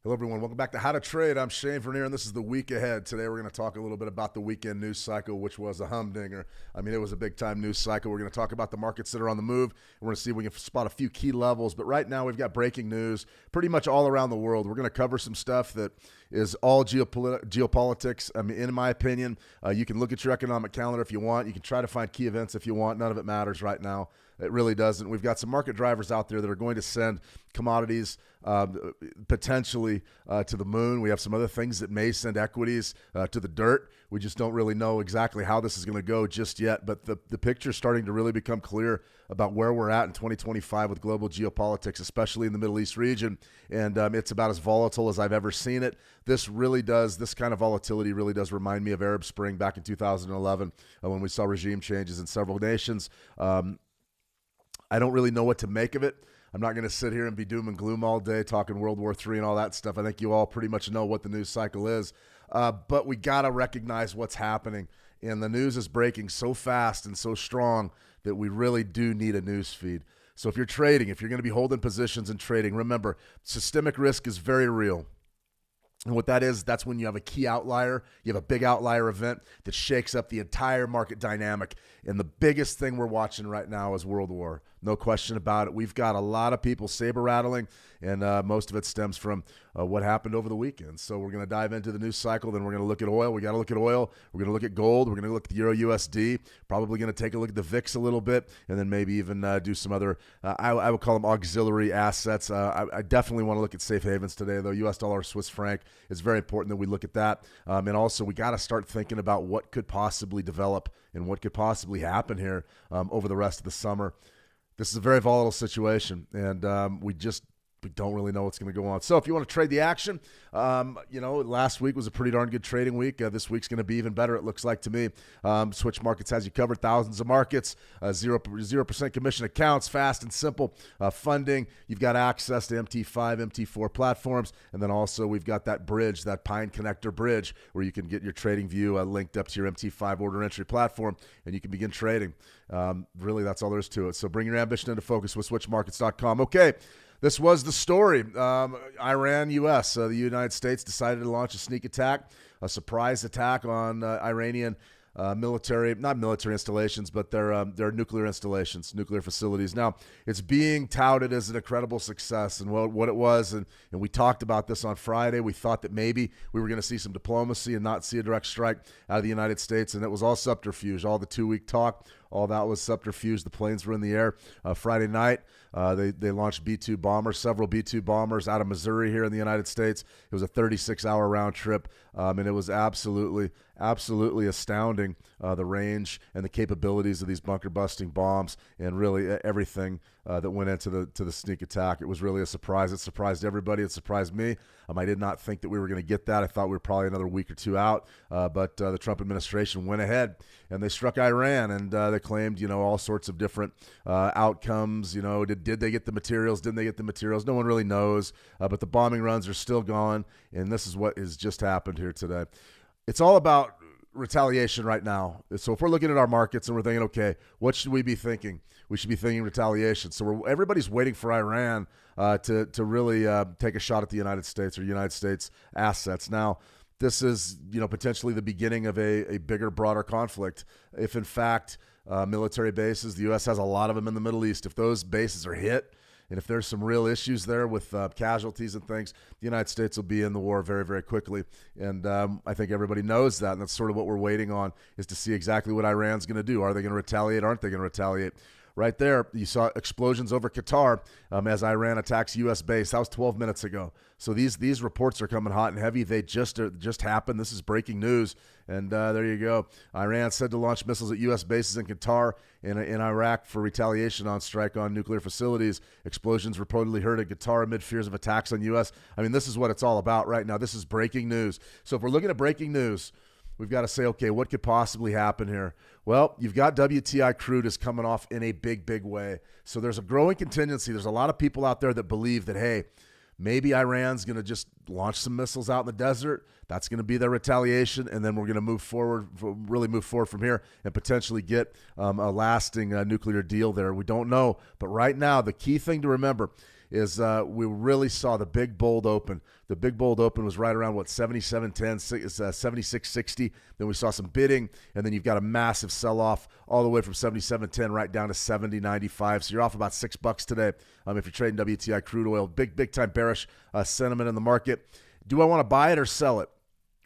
Hello, everyone. Welcome back to How to Trade. I'm Shane Vernier, and this is the week ahead. Today, we're going to talk a little bit about the weekend news cycle, which was a humdinger. I mean, it was a big-time news cycle. We're going to talk about the markets that are on the move. We're going to see if we can spot a few key levels. But right now, we've got breaking news pretty much all around the world. We're going to cover some stuff that is all geopolitics. I mean, in my opinion, you can look at your economic calendar if you want. You can try to find key events if you want. None of it matters right now. It really doesn't. We've got some market drivers out there that are going to send commodities potentially to the moon. We have some other things that may send equities to the dirt. We just don't really know exactly how this is going to go just yet. But the picture is starting to really become clear about where we're at in 2025 with global geopolitics, especially in the Middle East region. And it's about as volatile as I've ever seen it. This kind of volatility really does remind me of Arab Spring back in 2011 when we saw regime changes in several nations. I don't really know what to make of it. I'm not going to sit here and be doom and gloom all day talking World War III and all that stuff. I think you all pretty much know what the news cycle is. But we got to recognize what's happening. And the news is breaking so fast and so strong that we really do need a news feed. So if you're trading, if you're going to be holding positions and trading, remember, systemic risk is very real. And what that is, that's when you have a key outlier, you have a big outlier event that shakes up the entire market dynamic. And the biggest thing we're watching right now is World War. No question about it. We've got a lot of people saber rattling, and most of it stems from what happened over the weekend. So we're going to dive into the news cycle. Then we're going to look at oil. We got to look at oil. We're going to look at gold. We're going to look at the Euro USD. Probably going to take a look at the VIX a little bit, and then maybe even do some other, I would call them auxiliary assets. I definitely want to look at safe havens today, though. US dollar, Swiss franc. It's very important that we look at that. And also, we got to start thinking about what could possibly develop and what could possibly happen here over the rest of the summer. This is a very volatile situation, and we don't really know what's going to go on. So if you want to trade the action, last week was a pretty darn good trading week. This week's going to be even better, it looks like to me. Switch Markets has you covered, thousands of markets, 0% commission accounts, fast and simple funding. You've got access to MT5, MT4 platforms, and then also we've got that bridge, that Pine Connector bridge, where you can get your trading view linked up to your MT5 order entry platform, and you can begin trading. Really, that's all there is to it. So bring your ambition into focus with switchmarkets.com. Okay. This was the story. Iran, U.S. The United States decided to launch a sneak attack, a surprise attack on Iranian not military installations, but their nuclear installations, nuclear facilities. Now, it's being touted as an incredible success, and what it was, and we talked about this on Friday. We thought that maybe we were going to see some diplomacy and not see a direct strike out of the United States, and it was all subterfuge. All the 2-week talk, all that was subterfuge. The planes were in the air. Friday night, they launched B-2 bombers, several B-2 bombers out of Missouri here in the United States. It was a 36-hour round trip, and it was absolutely astounding, the range and the capabilities of these bunker-busting bombs and really everything that went into the sneak attack. It was really a surprise. It surprised everybody. It surprised me. I did not think that we were going to get that. I thought we were probably another week or two out, but the Trump administration went ahead and they struck Iran, and they claimed, all sorts of different outcomes. Did they get the materials? Didn't they get the materials? No one really knows, but the bombing runs are still going, and this is what has just happened here today. It's all about retaliation right now. So if we're looking at our markets and we're thinking, okay, what should we be thinking? We should be thinking retaliation. So everybody's waiting for Iran to really take a shot at the United States or United States assets. Now, this is potentially the beginning of a bigger, broader conflict. If in fact military bases, the U.S. has a lot of them in the Middle East, if those bases are hit, and if there's some real issues there with casualties and things, the United States will be in the war very, very quickly. And I think everybody knows that, and that's sort of what we're waiting on, is to see exactly what Iran's going to do. Are they going to retaliate? Aren't they going to retaliate? Right there, you saw explosions over Qatar as Iran attacks U.S. base. That was 12 minutes ago. So these reports are coming hot and heavy. They just happened. This is breaking news. And there you go. Iran said to launch missiles at U.S. bases in Qatar and in Iraq for retaliation on strike on nuclear facilities. Explosions reportedly heard at Qatar amid fears of attacks on U.S. This is what it's all about right now. This is breaking news. So if we're looking at breaking news, we've got to say, okay, what could possibly happen here? Well, you've got WTI crude is coming off in a big, big way. So there's a growing contingency. There's a lot of people out there that believe that, hey, maybe Iran's going to just launch some missiles out in the desert. That's going to be their retaliation, and then we're going to really move forward from here and potentially get a lasting nuclear deal there. We don't know. But right now, the key thing to remember is we really saw the big bold open. The big bold open was right around 77.10, 76.60. Then we saw some bidding, and then you've got a massive sell-off all the way from 77.10 right down to 70.95. So you're off about $6 today if you're trading WTI crude oil. Big time bearish sentiment in the market. Do I want to buy it or sell it?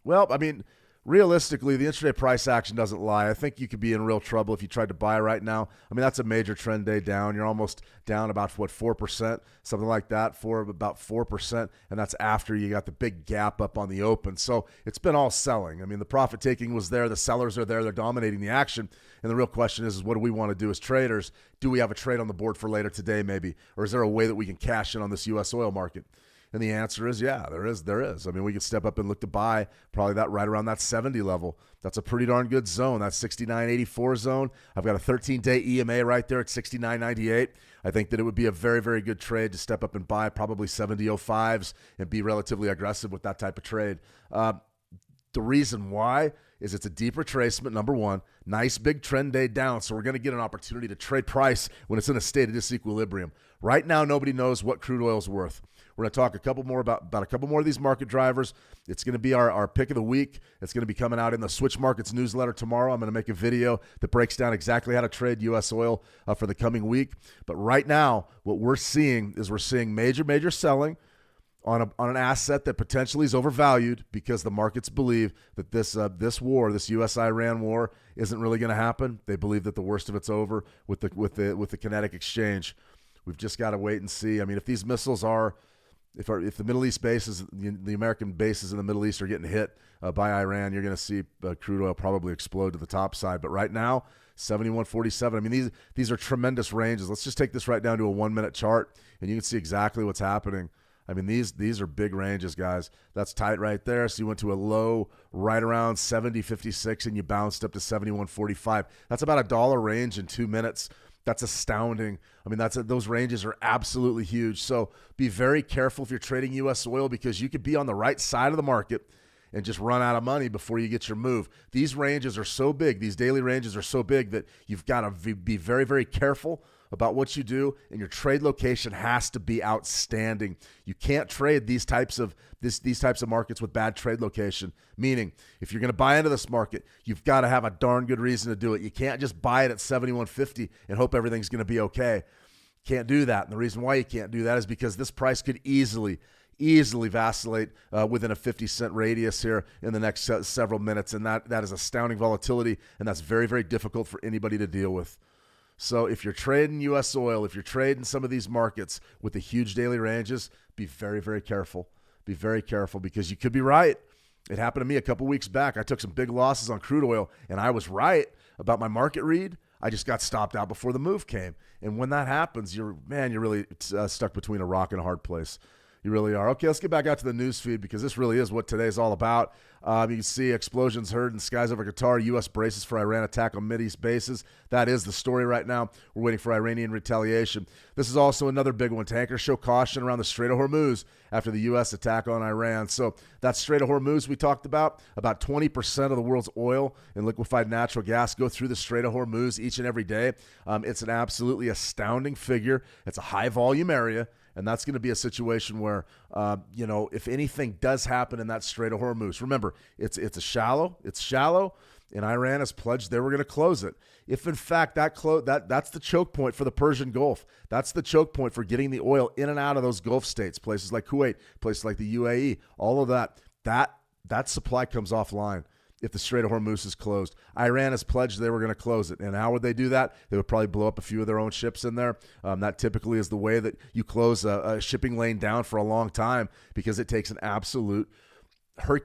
Well, I mean, realistically, the intraday price action doesn't lie. I think you could be in real trouble if you tried to buy right now. I mean, that's a major trend day down. You're almost down about, 4%, something like that, about 4%, and that's after you got the big gap up on the open. So it's been all selling. I mean, the profit taking was there. The sellers are there. They're dominating the action. And the real question is what do we want to do as traders? Do we have a trade on the board for later today maybe? Or is there a way that we can cash in on this U.S. oil market? And the answer is, yeah, there is. I mean, we could step up and look to buy probably that right around that 70 level. That's a pretty darn good zone. That 69.84 zone. I've got a 13-day EMA right there at 69.98. I think that it would be a very, very good trade to step up and buy probably 70.05s and be relatively aggressive with that type of trade. The reason why is it's a deep retracement, number one. Nice big trend day down, so we're going to get an opportunity to trade price when it's in a state of disequilibrium. Right now, nobody knows what crude oil is worth. We're going to talk a couple more about a couple more of these market drivers. It's going to be our pick of the week. It's going to be coming out in the Switch Markets newsletter tomorrow. I'm going to make a video that breaks down exactly how to trade U.S. oil for the coming week. But right now, what we're seeing is major selling on an asset that potentially is overvalued because the markets believe that this war, this U.S.-Iran war, isn't really going to happen. They believe that the worst of it's over with the kinetic exchange. We've just got to wait and see. I mean, if these missiles are If the Middle East bases, the American bases in the Middle East are getting hit by Iran, you're going to see crude oil probably explode to the top side. But right now, 71.47. I mean, these are tremendous ranges. Let's just take this right down to a 1-minute chart, and you can see exactly what's happening. I mean, these are big ranges, guys. That's tight right there. So you went to a low right around 70.56, and you bounced up to 71.45. That's about $1 range in 2 minutes. That's astounding. I mean, those ranges are absolutely huge. So be very careful if you're trading U.S. oil because you could be on the right side of the market and just run out of money before you get your move. These ranges are so big. These daily ranges are so big that you've got to be very, very careful about what you do, and your trade location has to be outstanding. You can't trade these types of markets with bad trade location, meaning if you're going to buy into this market, you've got to have a darn good reason to do it. You can't just buy it at 71.50 and hope everything's going to be okay. Can't do that. And the reason why you can't do that is because this price could easily vacillate within a 50-cent radius here in the next several minutes, and that is astounding volatility, and that's very, very difficult for anybody to deal with. So if you're trading U.S. oil, if you're trading some of these markets with the huge daily ranges, be very, very careful. Be very careful because you could be right. It happened to me a couple weeks back. I took some big losses on crude oil, and I was right about my market read. I just got stopped out before the move came. And when that happens, you're really stuck between a rock and a hard place. You really are. Okay, let's get back out to the news feed because this really is what today's all about. You can see explosions heard in skies over Qatar. U.S. braces for Iran attack on Mideast bases. That is the story right now. We're waiting for Iranian retaliation. This is also another big one. Tankers show caution around the Strait of Hormuz after the U.S. attack on Iran. So that Strait of Hormuz we talked about 20% of the world's oil and liquefied natural gas go through the Strait of Hormuz each and every day. It's an absolutely astounding figure. It's a high-volume area. And that's going to be a situation where, if anything does happen in that Strait of Hormuz, remember, it's shallow, and Iran has pledged they were going to close it. If in fact that's the choke point for the Persian Gulf, that's the choke point for getting the oil in and out of those Gulf states, places like Kuwait, places like the UAE, all of that supply comes offline. If the Strait of Hormuz is closed, Iran has pledged they were going to close it. And how would they do that? They would probably blow up a few of their own ships in there. That typically is the way that you close a shipping lane down for a long time because it takes an absolute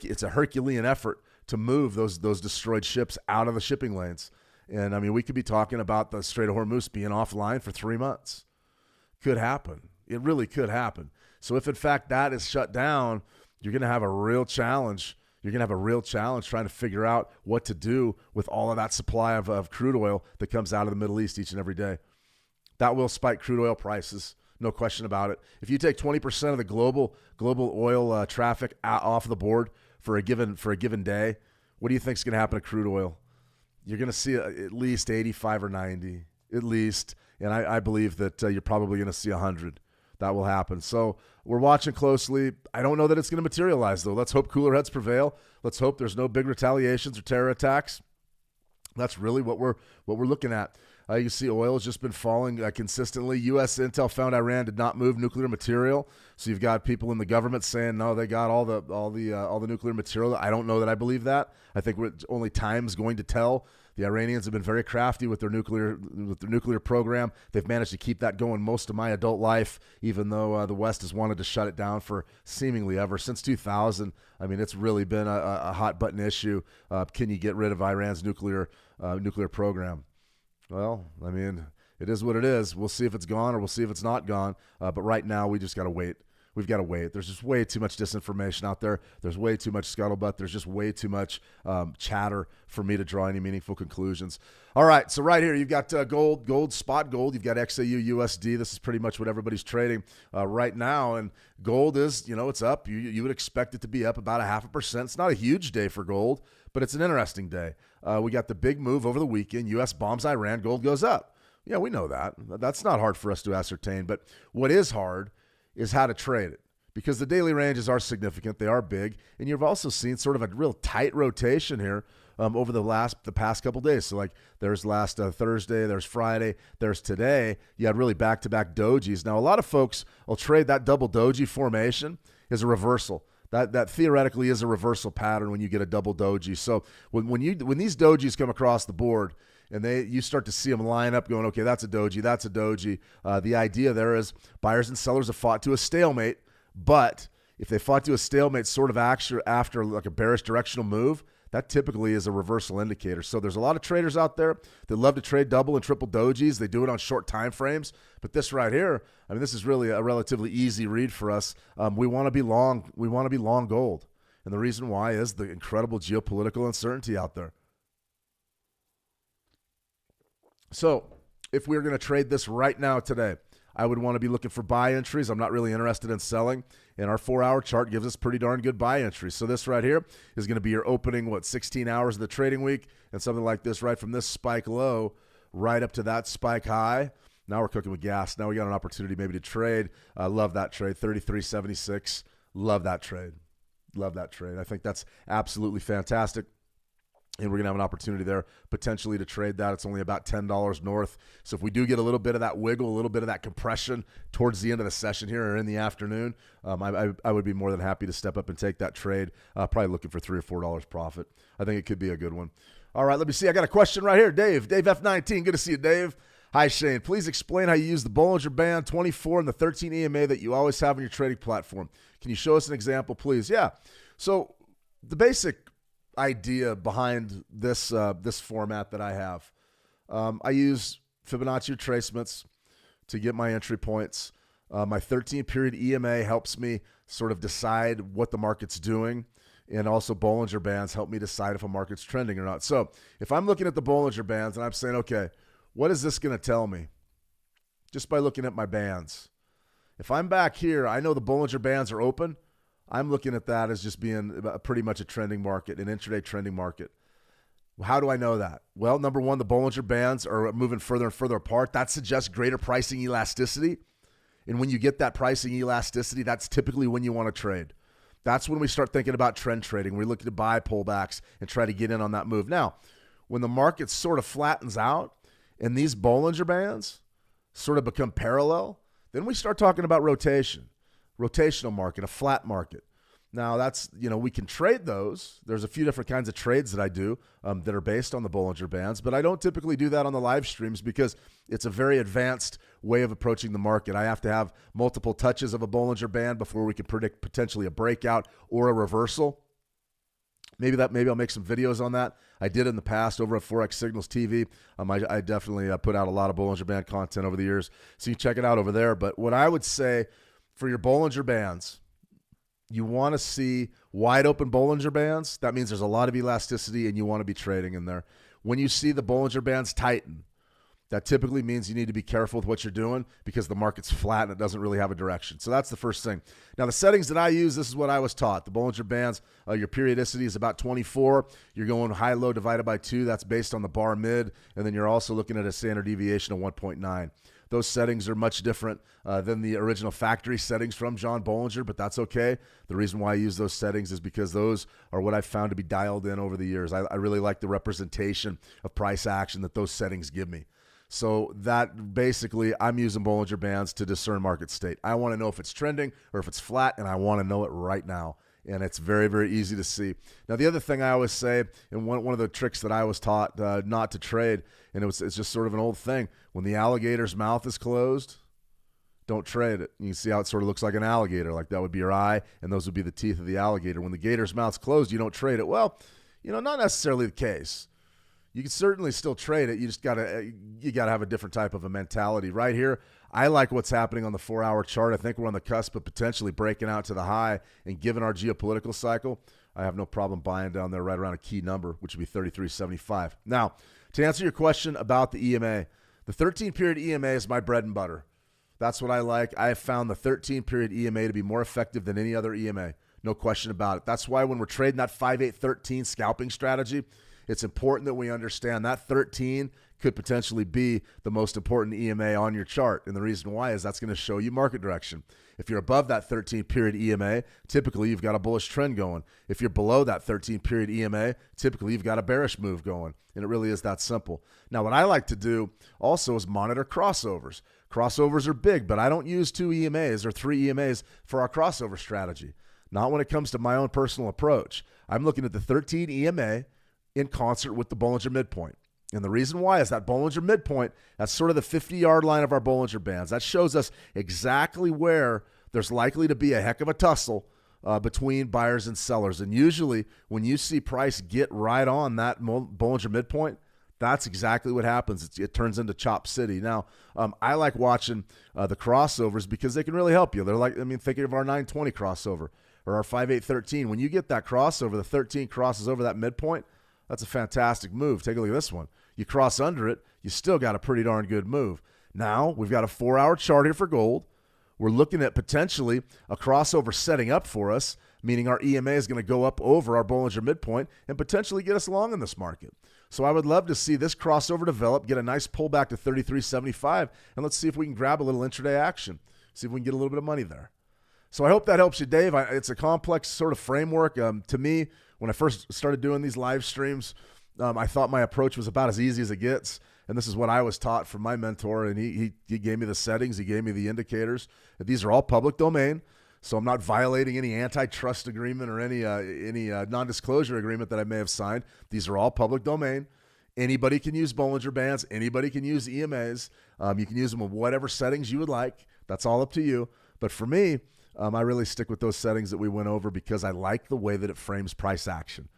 it's a Herculean effort to move those destroyed ships out of the shipping lanes. And I mean, we could be talking about the Strait of Hormuz being offline for 3 months. Could happen. It really could happen. So if in fact that is shut down, you're going to have a real challenge. You're going to have a real challenge trying to figure out what to do with all of that supply of crude oil that comes out of the Middle East each and every day. That will spike crude oil prices, no question about it. If you take 20% of the global oil traffic off the board for a given day, what do you think is going to happen to crude oil? You're going to see at least 85 or 90, at least. And I believe that you're probably going to see 100. That will happen. So we're watching closely. I don't know that it's going to materialize, though. Let's hope cooler heads prevail. Let's hope there's no big retaliations or terror attacks. That's really what we're looking at. You see oil has just been falling consistently. U.S. intel found Iran did not move nuclear material. So you've got people in the government saying, no, they got all the nuclear material. I don't know that I believe that. I think only time's going to tell. The Iranians have been very crafty with their nuclear program. They've managed to keep that going most of my adult life, even though the West has wanted to shut it down for seemingly ever since 2000. I mean, it's really been a hot button issue. Can you get rid of Iran's nuclear program? Well, I mean, it is what it is. We'll see if it's gone or we'll see if it's not gone. But right now, we just got to wait. We've got to wait. There's just way too much disinformation out there. There's way too much scuttlebutt. There's just way too much chatter for me to draw any meaningful conclusions. All right, so right here, you've got gold, spot gold. You've got XAU USD. This is pretty much what everybody's trading right now. And gold is, it's up. You would expect it to be up about 0.5%. It's not a huge day for gold, but it's an interesting day. We got the big move over the weekend. U.S. bombs Iran. Gold goes up. Yeah, we know that. That's not hard for us to ascertain. But what is hard is how to trade it, because the daily ranges are significant. They are big. And you've also seen sort of a real tight rotation here over the past couple days. So like there's last Thursday, there's Friday, there's today. You had really back-to-back dojis. Now, a lot of folks will trade that double doji formation as a reversal. That theoretically is a reversal pattern when you get a double doji. So when these dojis come across the board and you start to see them line up going, okay, that's a doji, that's a doji. The idea there is buyers and sellers have fought to a stalemate, but if they fought to a stalemate sort of after like a bearish directional move, that typically is a reversal indicator. So there's a lot of traders out there that love to trade double and triple dojis. They do it on short time frames. But this right here, I mean, this is really a relatively easy read for us. We want to be long. We want to be long gold. And the reason why is the incredible geopolitical uncertainty out there. So if we were going to trade this right now today, I would want to be looking for buy entries. I'm not really interested in selling. And our 4-hour chart gives us pretty darn good buy entries. So this right here is going to be your opening, 16 hours of the trading week, and something like this right from this spike low right up to that spike high. Now we're cooking with gas. Now we got an opportunity maybe to trade. I love that trade, 33.76. Love that trade. Love that trade. I think that's absolutely fantastic. And we're going to have an opportunity there potentially to trade that. It's only about $10 north. So if we do get a little bit of that wiggle, a little bit of that compression towards the end of the session here or in the afternoon, I would be more than happy to step up and take that trade, probably looking for $3 or $4 profit. I think it could be a good one. All right, let me see. I got a question right here. Dave F19. Good to see you, Dave. Hi, Shane. Please explain how you use the Bollinger Band 24 and the 13 EMA that you always have on your trading platform. Can you show us an example, please? Yeah. So the basic idea behind this format that I have, I use Fibonacci retracements to get my entry points. My 13-period EMA helps me sort of decide what the market's doing, and also Bollinger Bands help me decide if a market's trending or not. So if I'm looking at the Bollinger Bands and I'm saying, okay, what is this going to tell me just by looking at my bands? If I'm back here, I know the Bollinger Bands are open. I'm looking at that as just being pretty much a trending market, an intraday trending market. How do I know that? Well, number one, the Bollinger Bands are moving further and further apart. That suggests greater pricing elasticity. And when you get that pricing elasticity, that's typically when you want to trade. That's when we start thinking about trend trading. We look to buy pullbacks and try to get in on that move. Now, when the market sort of flattens out and these Bollinger Bands sort of become parallel, then we start talking about rotational market, a flat market. Now that's, we can trade those. There's a few different kinds of trades that I do that are based on the Bollinger Bands, but I don't typically do that on the live streams because it's a very advanced way of approaching the market. I have to have multiple touches of a Bollinger Band before we can predict potentially a breakout or a reversal. Maybe I'll make some videos on that. I did in the past over at Forex Signals TV. I definitely put out a lot of Bollinger Band content over the years, so you check it out over there. But what I would say, for your Bollinger Bands, you want to see wide open Bollinger Bands. That means there's a lot of elasticity and you want to be trading in there. When you see the Bollinger Bands tighten, that typically means you need to be careful with what you're doing because the market's flat and it doesn't really have a direction. So that's the first thing. Now, the settings that I use, this is what I was taught. The Bollinger Bands, your periodicity is about 24. You're going high-low divided by 2. That's based on the bar mid. And then you're also looking at a standard deviation of 1.9. Those settings are much different than the original factory settings from John Bollinger, but that's okay. The reason why I use those settings is because those are what I've found to be dialed in over the years. I really like the representation of price action that those settings give me. So that basically, I'm using Bollinger Bands to discern market state. I want to know if it's trending or if it's flat, and I want to know it right now. And it's very, very easy to see. Now, the other thing I always say, and one of the tricks that I was taught not to trade, and it's just sort of an old thing, when the alligator's mouth is closed, don't trade it. You can see how it sort of looks like an alligator. Like that would be your eye, and those would be the teeth of the alligator. When the gator's mouth's closed, you don't trade it. Well, not necessarily the case. You can certainly still trade it. You just gotta have a different type of a mentality. Right here, I like what's happening on the 4-hour chart. I think we're on the cusp of potentially breaking out to the high, and given our geopolitical cycle, I have no problem buying down there right around a key number, which would be 33.75. Now, to answer your question about the EMA, the 13-period EMA is my bread and butter. That's what I like. I have found the 13-period EMA to be more effective than any other EMA. No question about it. That's why when we're trading that 5-8-13 scalping strategy, it's important that we understand that 13 could potentially be the most important EMA on your chart. And the reason why is that's going to show you market direction. If you're above that 13-period EMA, typically you've got a bullish trend going. If you're below that 13-period EMA, typically you've got a bearish move going. And it really is that simple. Now, what I like to do also is monitor crossovers. Crossovers are big, but I don't use 2 EMAs or 3 EMAs for our crossover strategy. Not when it comes to my own personal approach. I'm looking at the 13 EMA in concert with the Bollinger midpoint. And the reason why is that Bollinger midpoint, that's sort of the 50-yard line of our Bollinger Bands. That shows us exactly where there's likely to be a heck of a tussle between buyers and sellers. And usually when you see price get right on that Bollinger midpoint, that's exactly what happens. It turns into Chop City. Now, I like watching the crossovers because they can really help you. They're like, thinking of our 920 crossover or our 5-8-13. When you get that crossover, the 13 crosses over that midpoint, that's a fantastic move. Take a look at this one. You cross under it, you still got a pretty darn good move. Now, we've got a 4-hour chart here for gold. We're looking at potentially a crossover setting up for us, meaning our EMA is going to go up over our Bollinger midpoint and potentially get us long in this market. So I would love to see this crossover develop, get a nice pullback to 33.75, and let's see if we can grab a little intraday action, see if we can get a little bit of money there. So I hope that helps you, Dave. It's a complex sort of framework. To me, when I first started doing these live streams, I thought my approach was about as easy as it gets. And this is what I was taught from my mentor. And he gave me the settings. He gave me the indicators. These are all public domain. So I'm not violating any antitrust agreement or any non-disclosure agreement that I may have signed. These are all public domain. Anybody can use Bollinger Bands. Anybody can use EMAs. You can use them with whatever settings you would like. That's all up to you. But for me, I really stick with those settings that we went over because I like the way that it frames price action.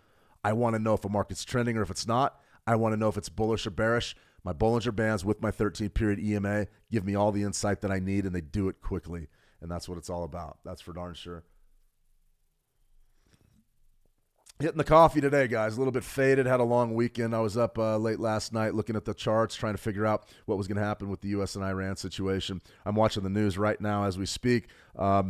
I want to know if a market's trending or if it's not. I want to know if it's bullish or bearish. My Bollinger Bands with my 13-period EMA give me all the insight that I need, and they do it quickly. And that's what it's all about. That's for darn sure. Hitting the coffee today, guys. A little bit faded. Had a long weekend. I was up late last night looking at the charts, trying to figure out what was going to happen with the U.S. and Iran situation. I'm watching the news right now as we speak. I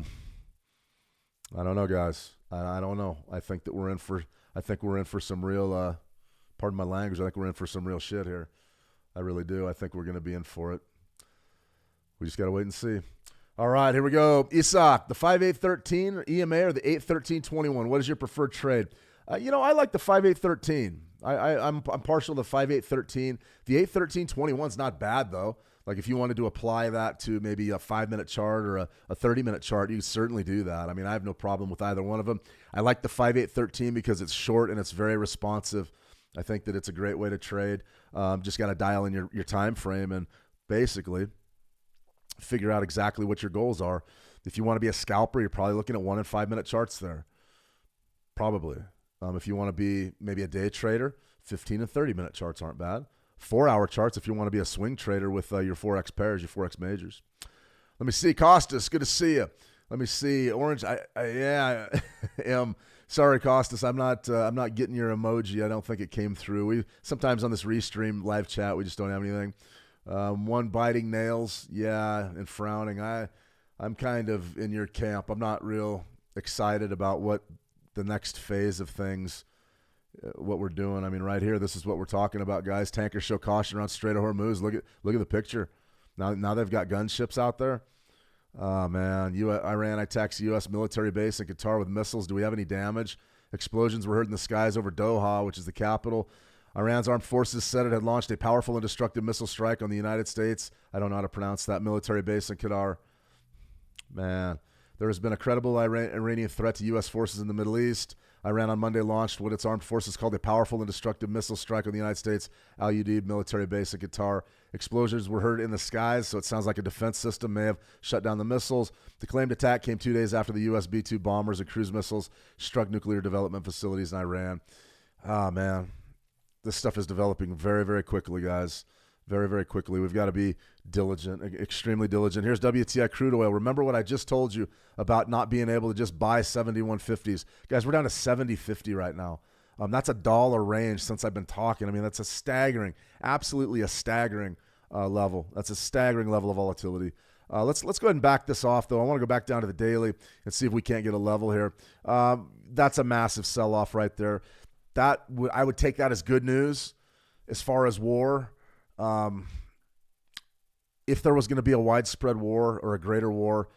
don't know, guys. I don't know. I think we're in for some real. Pardon my language. I think we're in for some real shit here. I really do. I think we're going to be in for it. We just got to wait and see. All right, here we go. Isaac, the 5-8-13 EMA or the 8-13-21? What is your preferred trade? I like the 5-8-13. I'm partial to the 5-8-13. The 8-13-21 is not bad, though. Like if you wanted to apply that to maybe a 5-minute chart or a 30-minute chart, you can certainly do that. I mean, I have no problem with either one of them. I like the 5-8-13 because it's short and it's very responsive. I think that it's a great way to trade. Just got to dial in your time frame and basically figure out exactly what your goals are. If you want to be a scalper, you're probably looking at 1 and 5-minute charts there. Probably. If you want to be maybe a day trader, 15 and 30-minute charts aren't bad. 4-hour charts if you want to be a swing trader with your Forex pairs, your Forex majors. Let me see. Costas, good to see you. Let me see. Orange, I am. Sorry, Costas, I'm not getting your emoji. I don't think it came through. We sometimes on this Restream live chat, we just don't have anything. One biting nails, yeah, and frowning. I'm kind of in your camp. I'm not real excited about what the next phase of things, what we're doing. I mean, right here, this is what we're talking about, guys. Tankers show caution around Strait of Hormuz. Look at the picture. Now they've got gunships out there. Oh, man. Iran attacks U.S. military base in Qatar with missiles. Do we have any damage? Explosions were heard in the skies over Doha, which is the capital. Iran's armed forces said it had launched a powerful and destructive missile strike on the United States. I don't know how to pronounce that. Military base in Qatar. Man, there has been a credible Iranian threat to U.S. forces in the Middle East. Iran on Monday launched what its armed forces called a powerful and destructive missile strike on the United States Al-Udeid military base in Qatar. Explosions were heard in the skies, so it sounds like a defense system may have shut down the missiles. The claimed attack came 2 days after the U.S. B-2 bombers and cruise missiles struck nuclear development facilities in Iran. Ah, man. This stuff is developing very, very quickly, guys. Very, very quickly. We've got to be diligent, extremely diligent. Here's WTI crude oil. Remember what I just told you about not being able to just buy 71.50s. Guys, we're down to 70.50 right now. That's a dollar range since I've been talking. I mean, that's a staggering, absolutely a staggering level. That's a staggering level of volatility. Let's go ahead and back this off, though. I want to go back down to the daily and see if we can't get a level here. That's a massive sell-off right there. I would take that as good news as far as war. If there was going to be a widespread war or a greater war,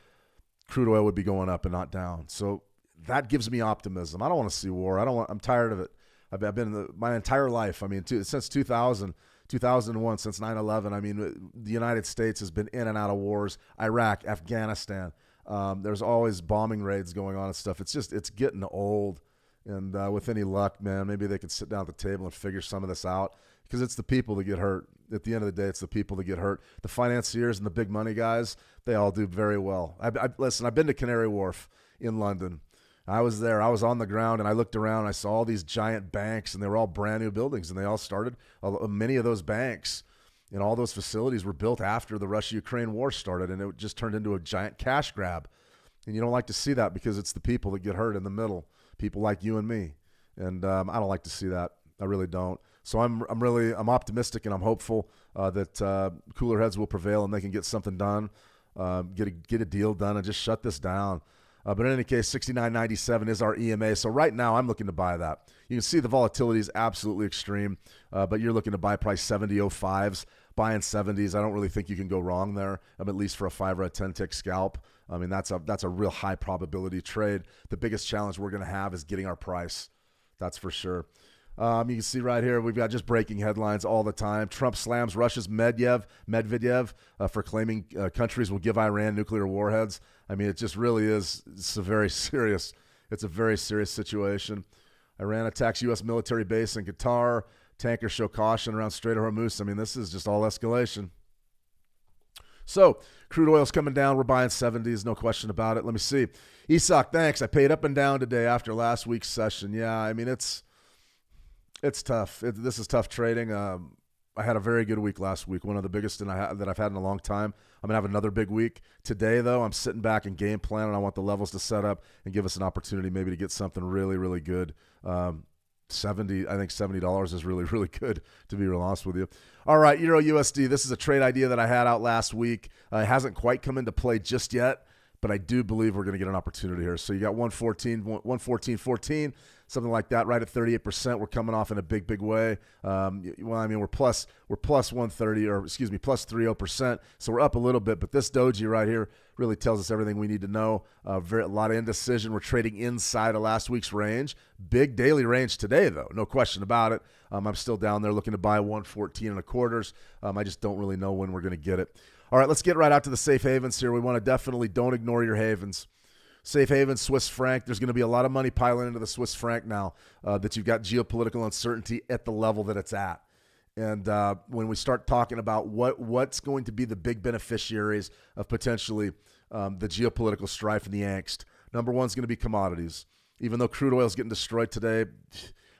crude oil would be going up and not down. So that gives me optimism. I don't want to see war. I'm tired of it. I've been my entire life. I mean, since 2000, 2001, since 9/11. I mean, the United States has been in and out of wars. Iraq, Afghanistan. There's always bombing raids going on and stuff. It's getting old. And with any luck, man, maybe they could sit down at the table and figure some of this out, because it's the people that get hurt. At the end of the day, it's the people that get hurt. The financiers and the big money guys, they all do very well. Listen, I've been to Canary Wharf in London. I was there. I was on the ground, and I looked around. And I saw all these giant banks, and they were all brand new buildings, and they all started. Many of those banks and all those facilities were built after the Russia-Ukraine war started, and it just turned into a giant cash grab. And you don't like to see that, because it's the people that get hurt in the middle. People like you and me, and I don't like to see that. I really don't. So I'm optimistic, and I'm hopeful that cooler heads will prevail and they can get something done, get a deal done, and just shut this down. But in any case, 69.97 is our EMA. So right now, I'm looking to buy that. You can see the volatility is absolutely extreme, but you're looking to buy price 70.05s, buying 70s. I don't really think you can go wrong there, at least for a 5 or a 10 tick scalp. I mean, that's a real high probability trade. The biggest challenge we're going to have is getting our price. That's for sure. You can see right here, we've got just breaking headlines all the time. Trump slams Russia's Medvedev for claiming countries will give Iran nuclear warheads. I mean, it just really is. It's a very serious situation. Iran attacks U.S. military base in Qatar. Tankers show caution around Strait of Hormuz. I mean, this is just all escalation. So, crude oil's coming down. We're buying 70s, no question about it. Let me see. Isak, thanks. I paid up and down today after last week's session. Yeah, I mean, it's tough. This is tough trading. I had a very good week last week, one of the biggest that I've had in a long time. I'm going to have another big week. Today, though, I'm sitting back and game planning. I want the levels to set up and give us an opportunity maybe to get something really, really good. I think $70 is really, really good, to be real honest with you. All right, Euro USD. This is a trade idea that I had out last week. It hasn't quite come into play just yet, but I do believe we're going to get an opportunity here. So you got 114.14, something like that, right at 38%. We're coming off in a big, big way. We're plus 130, or excuse me, plus 30%. So we're up a little bit, but this doji right here really tells us everything we need to know. A lot of indecision. We're trading inside of last week's range. Big daily range today, though, no question about it. I'm still down there looking to buy 114.25. I just don't really know when we're going to get it. All right, let's get right out to the safe havens here. We want to definitely don't ignore your havens. Safe haven, Swiss Franc. There's going to be a lot of money piling into the Swiss Franc now that you've got geopolitical uncertainty at the level that it's at. And when we start talking about what's going to be the big beneficiaries of potentially the geopolitical strife and the angst, number one is going to be commodities. Even though crude oil is getting destroyed today,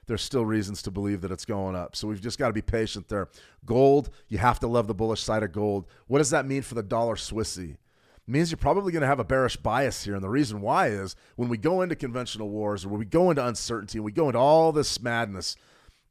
there's still reasons to believe that it's going up. So we've just got to be patient there. Gold, you have to love the bullish side of gold. What does that mean for the dollar Swissy? It means you're probably going to have a bearish bias here. And the reason why is when we go into conventional wars, or when we go into uncertainty, and we go into all this madness,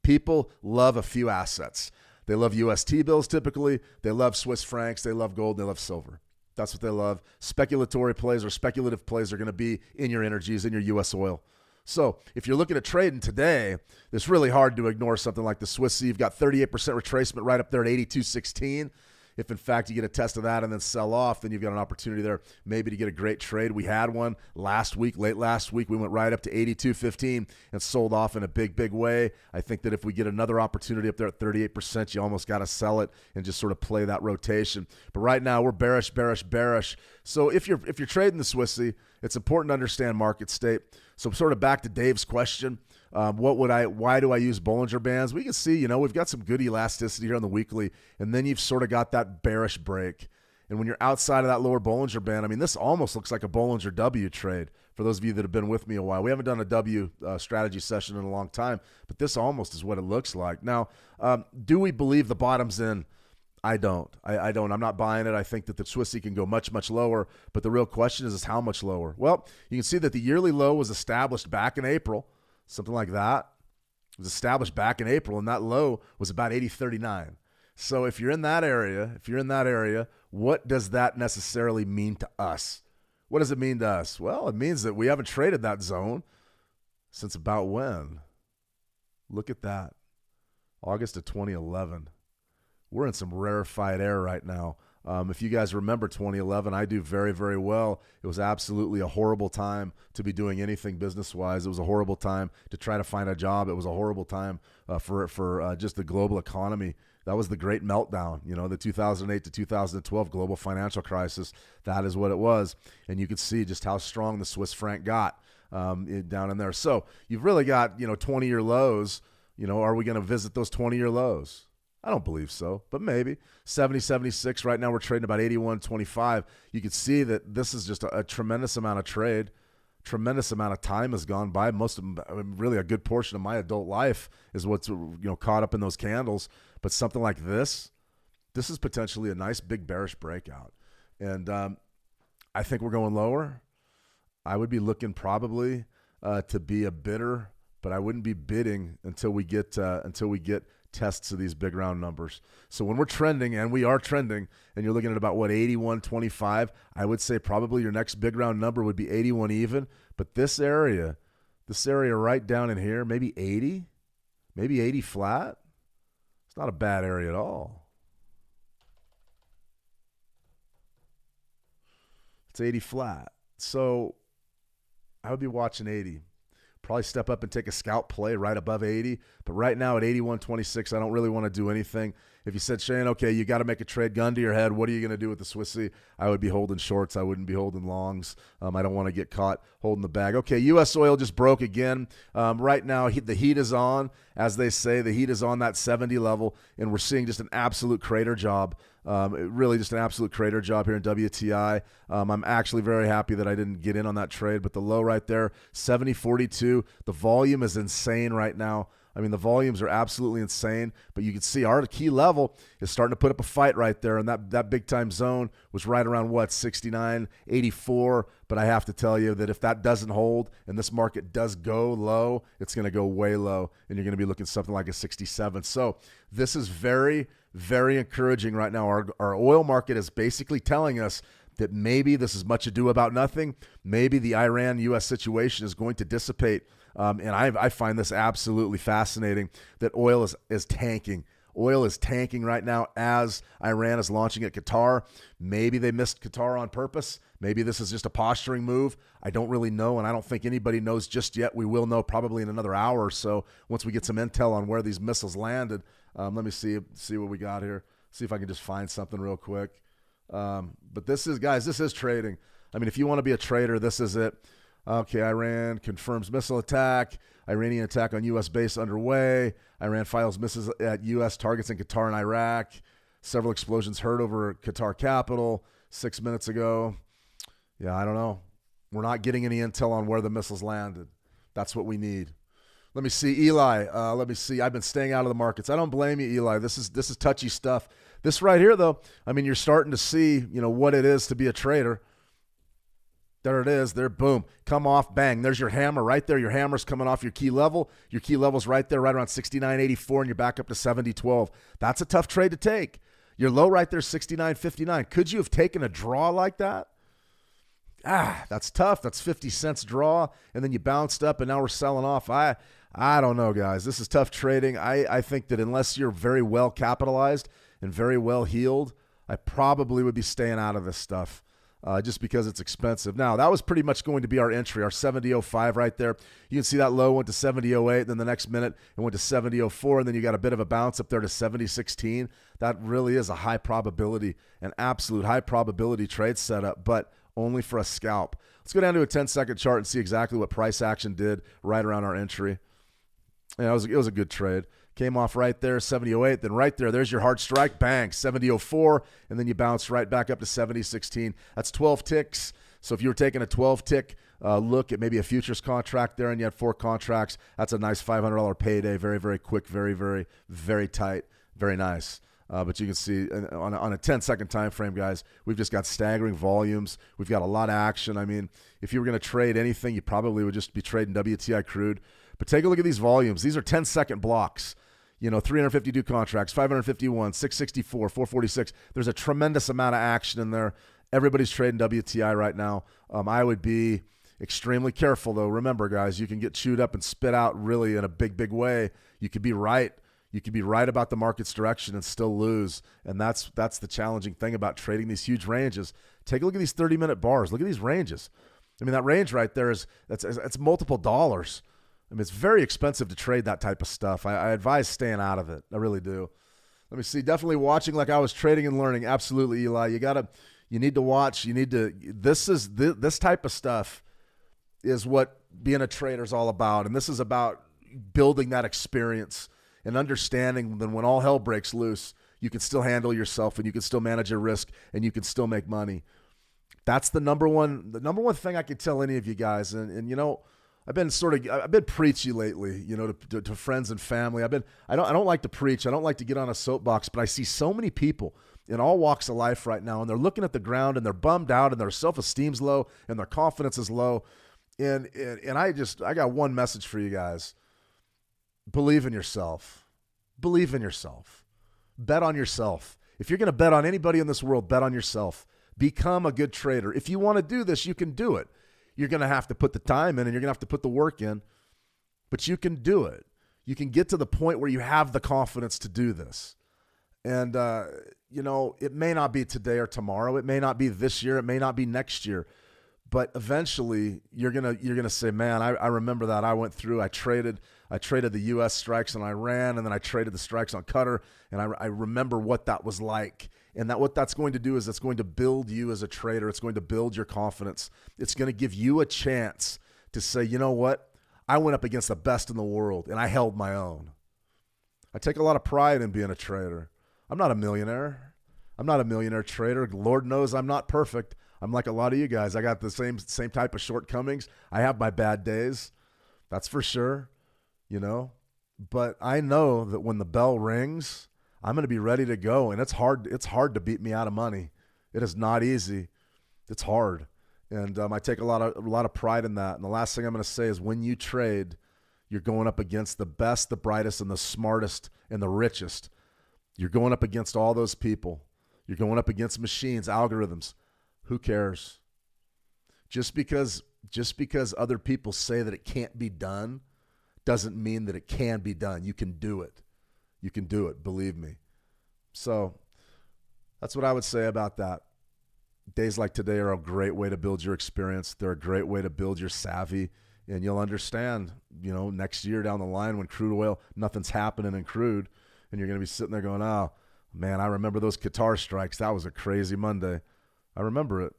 people love a few assets. They love US T-bills typically. They love Swiss francs. They love gold. They love silver. That's what they love. Speculatory plays or speculative plays are going to be in your energies, in your US oil. So if you're looking at trading today, it's really hard to ignore something like the Swiss. You've got 38% retracement right up there at 82.16. if in fact you get a test of that and then sell off, then you've got an opportunity there maybe to get a great trade. We had one last week, late last week. We went right up to 82.15 and sold off in a big, big way. I think that if we get another opportunity up there at 38%, you almost got to sell it and just sort of play that rotation. But right now we're bearish, bearish, bearish. So if you're trading the Swissy, it's important to understand market state. So sort of back to Dave's question, why do I use Bollinger Bands? We can see, we've got some good elasticity here on the weekly, and then you've sort of got that bearish break. And when you're outside of that lower Bollinger Band, I mean, this almost looks like a Bollinger W trade for those of you that have been with me a while. We haven't done a W strategy session in a long time, but this almost is what it looks like. Now, do we believe the bottom's in? I don't. I don't. I'm not buying it. I think that the Swissy can go much, much lower, but the real question is how much lower? Well, you can see that the yearly low was established back in April, something like that. It was established back in April, and that low was about 80.39. So if you're in that area, what does that necessarily mean to us? What does it mean to us? Well, it means that we haven't traded that zone since about when? Look at that. August of 2011. We're in some rarefied air right now. If you guys remember 2011, I do very, very well. It was absolutely a horrible time to be doing anything business-wise. It was a horrible time to try to find a job. It was a horrible time for just the global economy. That was the great meltdown, the 2008 to 2012 global financial crisis. That is what it was. And you could see just how strong the Swiss franc got down in there. So you've really got, 20-year lows. Are we going to visit those 20-year lows? I don't believe so, but maybe. 70.76 right now, we're trading about 81.25. You can see that this is just a tremendous amount of trade. Tremendous amount of time has gone by. Really a good portion of my adult life is what's caught up in those candles. But something like this is potentially a nice big bearish breakout. And I think we're going lower. I would be looking probably to be a bidder, but I wouldn't be bidding until we get tests of these big round numbers. So when we're trending, and we are trending, and you're looking at about 81.25, I would say probably your next big round number would be 81 even. But this area right down in here, maybe 80 flat. It's not a bad area at all. It's 80 flat. So I would be watching 80. Probably step up and take a scalp play right above 80. But right now at 81.26, I don't really want to do anything. If you said, Shane, okay, you got to make a trade, gun to your head, what are you going to do with the Swissy? I would be holding shorts. I wouldn't be holding longs. I don't want to get caught holding the bag. Okay, U.S. oil just broke again. Right now, the heat is on. As they say, the heat is on that 70 level, and we're seeing just an absolute crater job. Really just an absolute crater job here in WTI. I'm actually very happy that I didn't get in on that trade, but the low right there, 70.42. The volume is insane right now. I mean, the volumes are absolutely insane, but you can see our key level is starting to put up a fight right there, and that big-time zone was right around, 69.84, but I have to tell you that if that doesn't hold and this market does go low, it's going to go way low, and you're going to be looking at something like a 67. So this is very, very encouraging right now. Our oil market is basically telling us that maybe this is much ado about nothing. Maybe the Iran-U.S. situation is going to dissipate. And I find this absolutely fascinating that oil is tanking. Oil is tanking right now as Iran is launching at Qatar. Maybe they missed Qatar on purpose. Maybe this is just a posturing move. I don't really know, and I don't think anybody knows just yet. We will know probably in another hour or so once we get some intel on where these missiles landed. Let me see what we got here. See if I can just find something real quick. But this is trading. I mean, if you want to be a trader, this is it. Okay, Iran confirms missile attack. Iranian attack on U.S. base underway. Iran files missiles at U.S. targets in Qatar and Iraq. Several explosions heard over Qatar capital 6 minutes ago. Yeah, I don't know. We're not getting any intel on where the missiles landed. That's what we need. Let me see, Eli. Let me see. I've been staying out of the markets. I don't blame you, Eli. This is touchy stuff. This right here, though, I mean, you're starting to see, what it is to be a trader. There it is. There, boom. Come off, bang. There's your hammer right there. Your hammer's coming off your key level. Your key level's right there, right around 69.84, and you're back up to 70.12. That's a tough trade to take. Your low right there, 69.59. Could you have taken a draw like that? That's tough. That's 50 cents draw, and then you bounced up, and now we're selling off. I don't know, guys. This is tough trading. I think that unless you're very well capitalized and very well heeled, I probably would be staying out of this stuff. Just because it's expensive. Now, that was pretty much going to be our entry, our 70.05 right there. You can see that low went to 70.08, then the next minute it went to 70.04, and then you got a bit of a bounce up there to 70.16. That really is a high probability, an absolute high probability trade setup, but only for a scalp. Let's go down to a 10-second chart and see exactly what price action did right around our entry. Yeah, it was a good trade. Came off right there, 70.08. Then right there's your hard strike. Bang, 70.04. And then you bounce right back up to 70.16. That's 12 ticks. So if you were taking a 12-tick look at maybe a futures contract there and you had 4 contracts, that's a nice $500 payday. Very, very quick, very, very, very tight. Very nice. But you can see on a 10-second time frame, guys, we've just got staggering volumes. We've got a lot of action. I mean, if you were going to trade anything, you probably would just be trading WTI crude. But take a look at these volumes. These are 10-second blocks. 352 contracts, 551, 664, 446. There's a tremendous amount of action in there. Everybody's trading WTI right now. I would be extremely careful, though. Remember, guys, you can get chewed up and spit out really in a big, big way. You could be right. You could be right about the market's direction and still lose. And that's the challenging thing about trading these huge ranges. Take a look at these 30-minute bars. Look at these ranges. I mean, that range right there it's multiple dollars. I mean, it's very expensive to trade that type of stuff. I advise staying out of it. I really do. Let me see. Definitely watching like I was trading and learning. Absolutely, Eli. You need to watch. This type of stuff is what being a trader is all about. And this is about building that experience and understanding that when all hell breaks loose, you can still handle yourself and you can still manage your risk and you can still make money. That's the number one thing I can tell any of you guys. And I've been preachy lately, to friends and family. I don't like to preach. I don't like to get on a soapbox, but I see so many people in all walks of life right now, and they're looking at the ground and they're bummed out and their self-esteem's low and their confidence is low. And I got one message for you guys. Believe in yourself. Believe in yourself. Bet on yourself. If you're going to bet on anybody in this world, bet on yourself. Become a good trader. If you want to do this, you can do it. You're going to have to put the time in and you're going to have to put the work in, but you can do it. You can get to the point where you have the confidence to do this. And, it may not be today or tomorrow. It may not be this year. It may not be next year, but eventually you're going to say, man, I remember that. I went through, I traded the U.S. strikes on Iran, and then I traded the strikes on Qatar. And I remember what that was like. And what that's going to do is it's going to build you as a trader. It's going to build your confidence. It's going to give you a chance to say, you know what? I went up against the best in the world, and I held my own. I take a lot of pride in being a trader. I'm not a millionaire. I'm not a millionaire trader. Lord knows I'm not perfect. I'm like a lot of you guys. I got the same type of shortcomings. I have my bad days. That's for sure, But I know that when the bell rings, I'm going to be ready to go, and it's hard to beat me out of money. It is not easy. It's hard, and I take a lot of pride in that. And the last thing I'm going to say is when you trade, you're going up against the best, the brightest, and the smartest, and the richest. You're going up against all those people. You're going up against machines, algorithms. Who cares? Just because other people say that it can't be done doesn't mean that it can be done. You can do it. You can do it, believe me. So that's what I would say about that. Days like today are a great way to build your experience. They're a great way to build your savvy. And you'll understand, next year down the line when crude oil, nothing's happening in crude, and you're going to be sitting there going, oh, man, I remember those Qatar strikes. That was a crazy Monday. I remember it.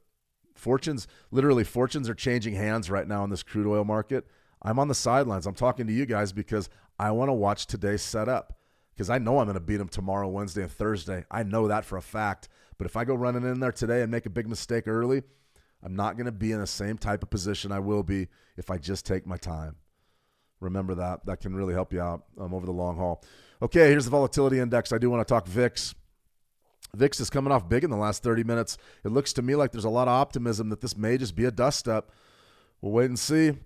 Fortunes are changing hands right now in this crude oil market. I'm on the sidelines. I'm talking to you guys because I want to watch today's setup. Because I know I'm going to beat them tomorrow, Wednesday, and Thursday. I know that for a fact. But if I go running in there today and make a big mistake early, I'm not going to be in the same type of position I will be if I just take my time. Remember that. That can really help you out over the long haul. Okay, here's the volatility index. I do want to talk VIX. VIX is coming off big in the last 30 minutes. It looks to me like there's a lot of optimism that this may just be a dust-up. We'll wait and see.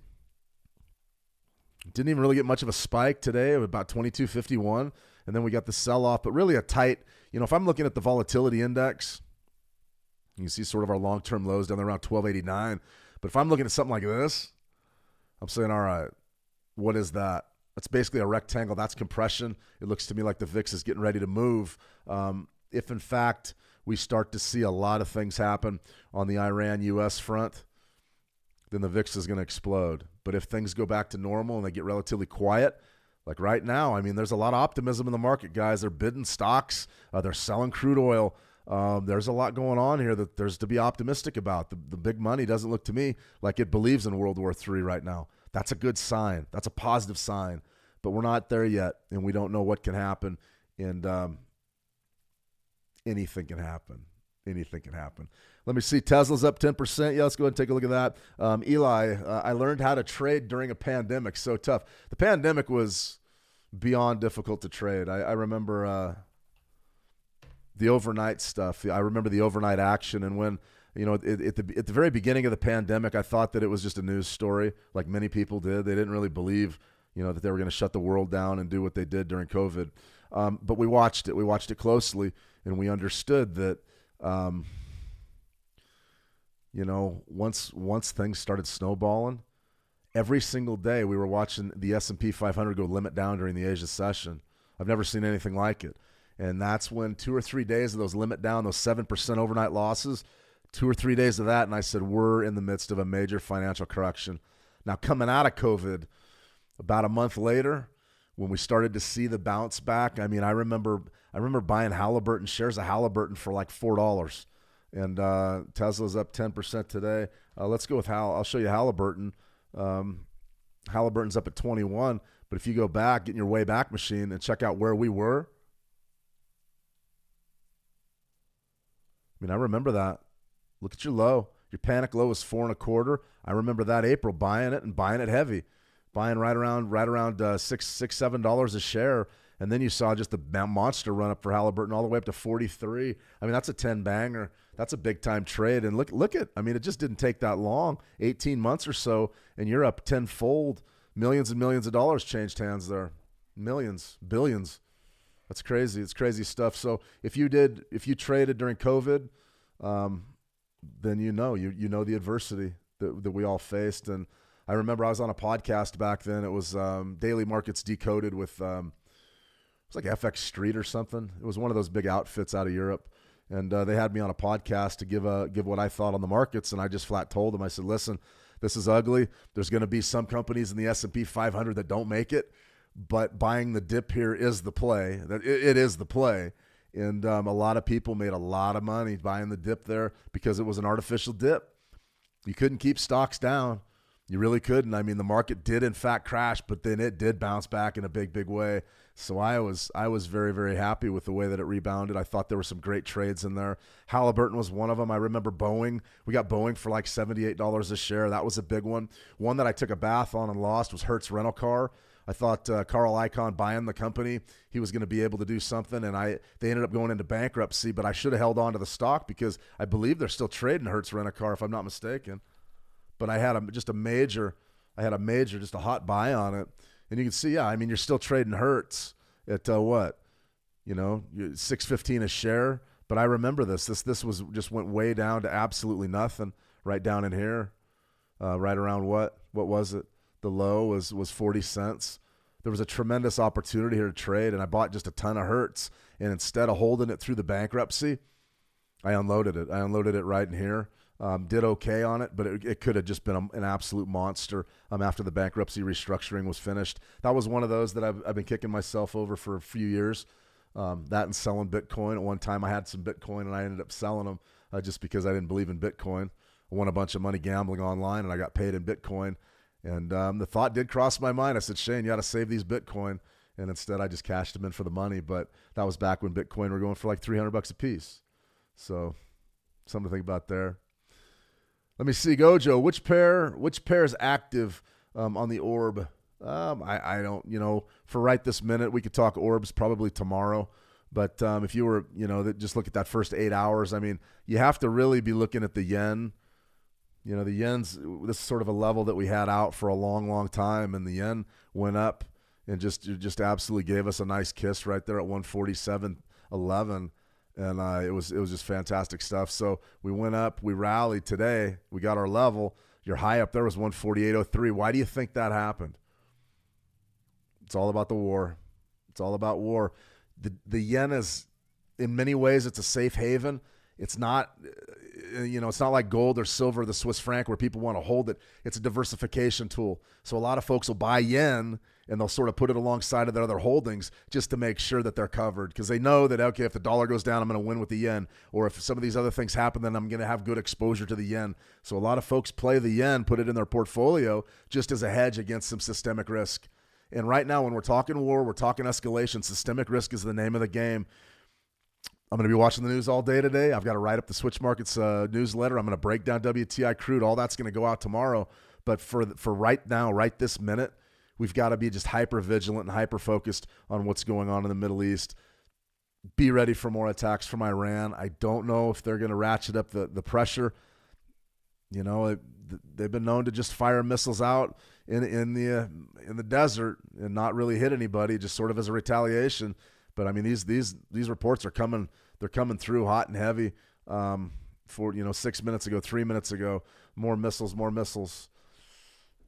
Didn't even really get much of a spike today of about 22.51. And then we got the sell-off, but really a tight, if I'm looking at the volatility index, you can see sort of our long-term lows down there around 1289. But if I'm looking at something like this, I'm saying, all right, what is that? That's basically a rectangle. That's compression. It looks to me like the VIX is getting ready to move. If, in fact, we start to see a lot of things happen on the Iran-U.S. front, then the VIX is going to explode. But if things go back to normal and they get relatively quiet, like right now, I mean, there's a lot of optimism in the market, guys. They're bidding stocks. They're selling crude oil. There's a lot going on here that there's to be optimistic about. The big money doesn't look to me like it believes in World War III right now. That's a good sign. That's a positive sign. But we're not there yet, and we don't know what can happen. And anything can happen. Anything can happen. Let me see. Tesla's up 10%. Yeah, let's go ahead and take a look at that. Eli, I learned how to trade during a pandemic. So tough. The pandemic was beyond difficult to trade. I remember the overnight stuff. I remember the overnight action. And when, at the very beginning of the pandemic, I thought that it was just a news story, like many people did. They didn't really believe, that they were going to shut the world down and do what they did during COVID. But we watched it. We watched it closely, and we understood that, once things started snowballing, every single day we were watching the S&P 500 go limit down during the Asia session. I've never seen anything like it. And that's when 2 or 3 days of those limit down, those 7% overnight losses, 2 or 3 days of that, and I said, we're in the midst of a major financial correction. Now, coming out of COVID, about a month later, when we started to see the bounce back, I mean, I remember buying Halliburton, shares of Halliburton for like $4. And Tesla's up 10% today. Let's go with I'll show you Halliburton. Halliburton's up at 21. But if you go back, get in your way back machine and check out where we were. I mean, I remember that. Look at your low. Your panic low was 4.25. I remember that April buying it and buying it heavy. Buying right around $6-7 a share, and then you saw just the monster run up for Halliburton all the way up to 43. I mean, that's a 10 banger. That's a big time trade. And look at, I mean, it just didn't take that long, 18 months or so, and you're up tenfold. Millions and millions of dollars changed hands there. Millions, billions. That's crazy. It's crazy stuff. So if you traded during COVID, then you know the adversity that we all faced. And I remember I was on a podcast back then. It was Daily Markets Decoded with, it was like FX Street or something. It was one of those big outfits out of Europe. And they had me on a podcast to give what I thought on the markets. And I just flat told them, I said, listen, this is ugly. There's going to be some companies in the S&P 500 that don't make it. But buying the dip here is the play. It is the play. And a lot of people made a lot of money buying the dip there because it was an artificial dip. You couldn't keep stocks down. You really couldn't. I mean, the market did in fact crash, but then it did bounce back in a big, big way. So I was very, very happy with the way that it rebounded. I thought there were some great trades in there. Halliburton was one of them. I remember Boeing. We got Boeing for like $78 a share. That was a big one. One that I took a bath on and lost was Hertz Rental Car. I thought Carl Icahn buying the company, he was going to be able to do something, and they ended up going into bankruptcy, but I should have held on to the stock because I believe they're still trading Hertz Rental Car, if I'm not mistaken. But I had just a hot buy on it. And you can see, yeah, I mean, you're still trading Hertz at what? $6.15 a share. But I remember this was just went way down to absolutely nothing right down in here. Right around what was it? The low was 40 cents. There was a tremendous opportunity here to trade, and I bought just a ton of Hertz. And instead of holding it through the bankruptcy, I unloaded it. I unloaded it right in here. Did okay on it, but it could have just been an absolute monster after the bankruptcy restructuring was finished. That was one of those that I've been kicking myself over for a few years. That and selling Bitcoin. At one time, I had some Bitcoin, and I ended up selling them just because I didn't believe in Bitcoin. I won a bunch of money gambling online, and I got paid in Bitcoin. And the thought did cross my mind. I said, Shane, you got to save these Bitcoin. And instead, I just cashed them in for the money. But that was back when Bitcoin were going for like $300 a piece. So something to think about there. Let me see, Gojo. Which pair is active on the orb? I don't, for right this minute, we could talk orbs probably tomorrow. But if you were, just look at that first 8 hours, I mean, you have to really be looking at the yen. The yen's, this is sort of a level that we had out for a long, long time, and the yen went up and just absolutely gave us a nice kiss right there at 147.11. And it was just fantastic stuff. So we went up, we rallied today, we got our level. Your high up there was 148.03. Why do you think that happened? It's all about the war. It's all about war. The yen is, in many ways, it's a safe haven. It's not, it's not like gold or silver, the Swiss franc, where people want to hold it. It's a diversification tool. So a lot of folks will buy yen and they'll sort of put it alongside of their other holdings just to make sure that they're covered, because they know that, okay, if the dollar goes down, I'm going to win with the yen, or if some of these other things happen, then I'm going to have good exposure to the yen. So a lot of folks play the yen, put it in their portfolio just as a hedge against some systemic risk. And right now, when we're talking war, we're talking escalation, systemic risk is the name of the game. I'm going to be watching the news all day today. I've got to write up the Switch Markets newsletter. I'm going to break down WTI crude. All that's going to go out tomorrow. But for right now, right this minute, we've got to be just hyper vigilant and hyper focused on what's going on in the Middle East. Be ready for more attacks from Iran. I don't know if they're going to ratchet up the pressure. They've been known to just fire missiles out in the desert and not really hit anybody, just sort of as a retaliation. But I mean, these reports are coming. They're coming through hot and heavy. 6 minutes ago, 3 minutes ago, more missiles.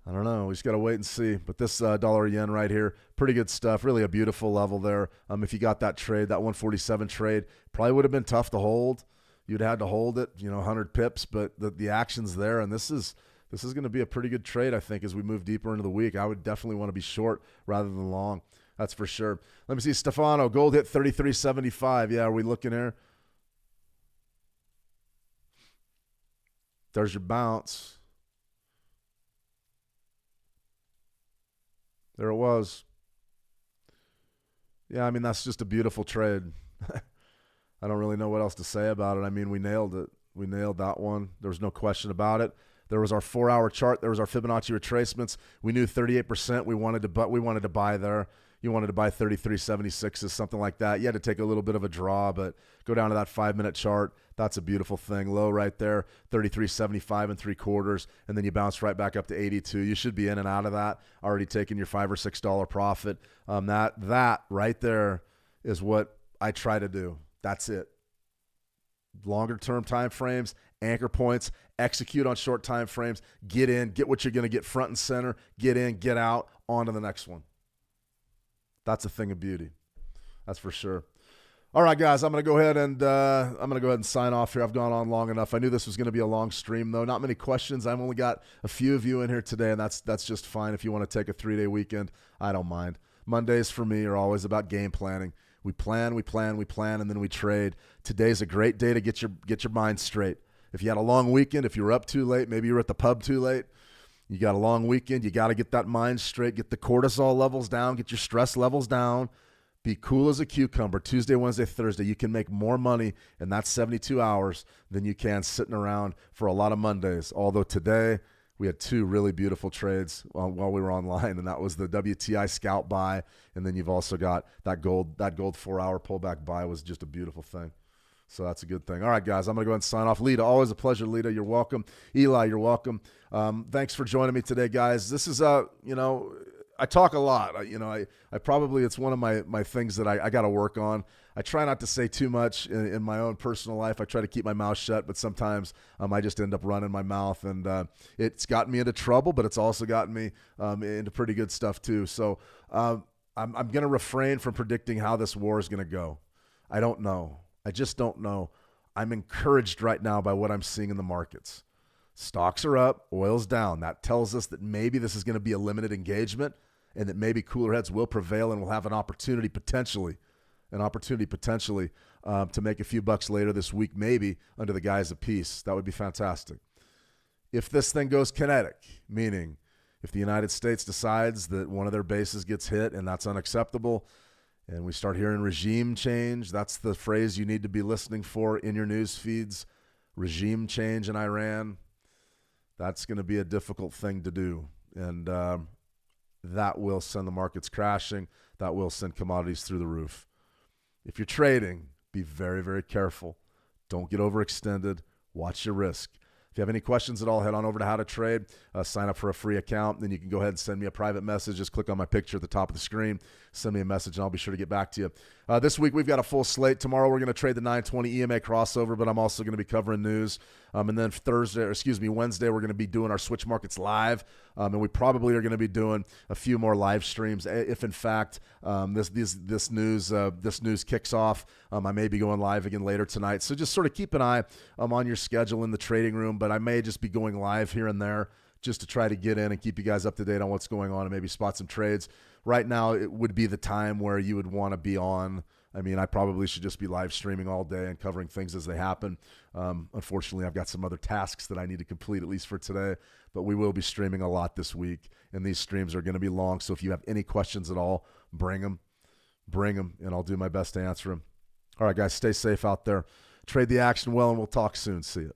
I don't know. We just got to wait and see. But this dollar yen right here, pretty good stuff. Really a beautiful level there. If you got that trade, that 147 trade, probably would have been tough to hold. You'd had to hold it, 100 pips. But the action's there, and this is going to be a pretty good trade, I think, as we move deeper into the week. I would definitely want to be short rather than long. That's for sure. Let me see. Stefano, gold hit 33.75. Yeah, are we looking here? There's your bounce. There it was. Yeah, I mean, that's just a beautiful trade. I don't really know what else to say about it. I mean, we nailed it. We nailed that one. There was no question about it. There was our 4-hour chart. There was our Fibonacci retracements. We knew 38%. We wanted to buy there. You wanted to buy 33.76s, something like that. You had to take a little bit of a draw, but go down to that 5-minute chart. That's a beautiful thing. Low right there, 33.75 3/4, and then you bounce right back up to 82. You should be in and out of that. Already taking your $5 or $6 profit. That right there is what I try to do. That's it. Longer term time frames, anchor points, execute on short time frames, get in, get what you're going to get front and center, get in, get out, on to the next one. That's a thing of beauty. That's for sure. All right, guys, I'm going to go ahead and sign off here. I've gone on long enough. I knew this was going to be a long stream, though. Not many questions. I've only got a few of you in here today, and that's just fine. If you want to take a 3-day weekend, I don't mind. Mondays for me are always about game planning. We plan, and then we trade. Today's a great day to get your mind straight. If you had a long weekend, if you were up too late, maybe you were at the pub too late, you got a long weekend, you got to get that mind straight, get the cortisol levels down, get your stress levels down, be cool as a cucumber. Tuesday, Wednesday, Thursday, you can make more money in that 72 hours than you can sitting around for a lot of Mondays. Although today we had 2 really beautiful trades while we were online, and that was the WTI scout buy, and then you've also got that gold 4-hour pullback buy was just a beautiful thing. So that's a good thing. All right, guys, I'm going to go ahead and sign off. Lita, always a pleasure. Lita, you're welcome. Eli, you're welcome. Thanks for joining me today, guys. This is, I talk a lot. I probably, it's one of my things that I got to work on. I try not to say too much in my own personal life. I try to keep my mouth shut, but sometimes I just end up running my mouth, and it's gotten me into trouble, but it's also gotten me into pretty good stuff too. So I'm going to refrain from predicting how this war is going to go. I don't know. I just don't know. I'm encouraged right now by what I'm seeing in the markets. Stocks are up, oil's down. That tells us that maybe this is going to be a limited engagement and that maybe cooler heads will prevail and we'll have an opportunity potentially to make a few bucks later this week, maybe under the guise of peace. That would be fantastic. If this thing goes kinetic, meaning if the United States decides that one of their bases gets hit and that's unacceptable, and we start hearing regime change, that's the phrase you need to be listening for in your news feeds, regime change in Iran, that's going to be a difficult thing to do. And that will send the markets crashing. That will send commodities through the roof. If you're trading, be very, very careful. Don't get overextended. Watch your risk. If you have any questions at all, head on over to How to Trade, sign up for a free account. Then you can go ahead and send me a private message. Just click on my picture at the top of the screen. Send me a message, and I'll be sure to get back to you. This week we've got a full slate. Tomorrow we're going to trade the 920 EMA crossover, but I'm also going to be covering news. And then Wednesday we're going to be doing our switch markets live, and we probably are going to be doing a few more live streams if in fact this news kicks off. I may be going live again later tonight, so just sort of keep an eye on your schedule in the trading room. But I may just be going live here and there just to try to get in and keep you guys up to date on what's going on and maybe spot some trades. Right now, it would be the time where you would want to be on. I mean, I probably should just be live streaming all day and covering things as they happen. Unfortunately, I've got some other tasks that I need to complete, at least for today. But we will be streaming a lot this week, and these streams are going to be long. So if you have any questions at all, bring them, and I'll do my best to answer them. All right, guys, stay safe out there. Trade the action well, and we'll talk soon. See you.